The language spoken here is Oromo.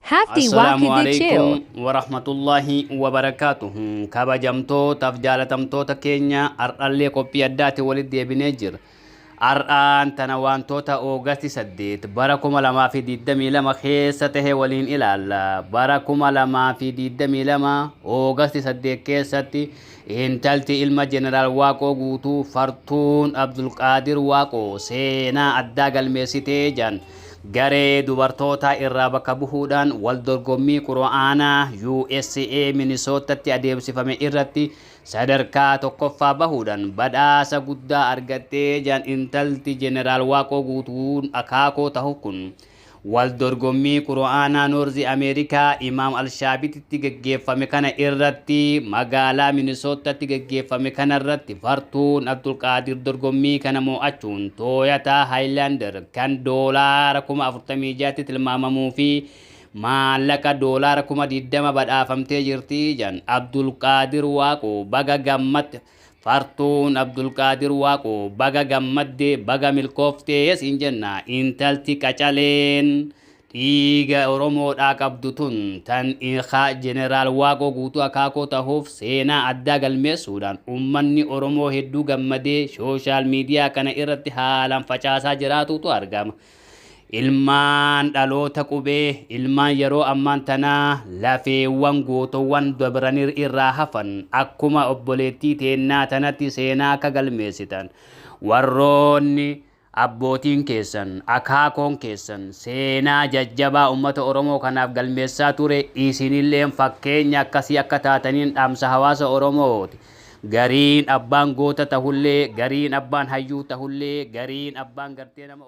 Hafti Assalamualaikum warahmatullahi wabarakatuh. Kabajamtoota fi jaalatamtoota keenya har'allee qophii addaati walitti deebinee jira. Har'aan tana wantoota Oogasti 8 bara 2022 keessa tahe waliin ilaalla. Bara 2022 Oogasti 8 keessatti intalti ilma Jeneraal Waaqoo Guutuu Fartuun Abdulqaadir Waaqoo seenaa addaa galmeessitee jiran. Garee dubartoota irraa bakka bu'uudhaan wal dorgommii Qura'aanaa USA Minisootatti adeemsifame irratti sadarkaa tokkoffaa bahuudhaan badhaasa guddaa argattee jiran intalti Jeneraal Waaqoo Guutuun akaakoo ta'u kun wal dorgommii Qura'aanaa Noorzi Ameerikaa Imaam Alshaabititti geggeeffame kana irratti magaalaa Minisootatti geggeeffame kana irratti Fartuun Abdulqaadir dorgommii kana mo'achuun Toyota Highlander kan doolaara 46,000 tilmaamamuu fi maallaqa doolaara 20,000 badhaafamtee jirti jedhan Abdulqaadir Waaqoo baga gammatte. Fartuun Abdulqaadir Waaqoo baga gammadde baga milkooftee siin jenna intalti qacaleen dhiiga Oromoodhaa qabdu tun tan Jeneraal Waaqoo Guutuu akaakoo ta'uuf seenaa addaa galmeessuudhaan uummanni Oromoo hedduu gammadee sooshaal miidiyaa kana irratti haalaan facaasaa jiraatutu argama. Ilmaan dhaloota qubee ilmaan yeroo ammaan tanaa lafeewwan gootowwan dabranii irraa hafan akkuma obboleettii teennaa tanatti seenaa akka galmeessitan warroonni abbootiin keessan akaakoon keessan seenaa jajjabaa ummata Oromoo kanaaf galmeessaa ture isinilleen fakkeenya akkasii akka taataniin dhaamsa hawaasa Oromooti. Gariin abbaan goota tahullee gariin abbaan hayyuu tahullee gariin abbaan gartee nama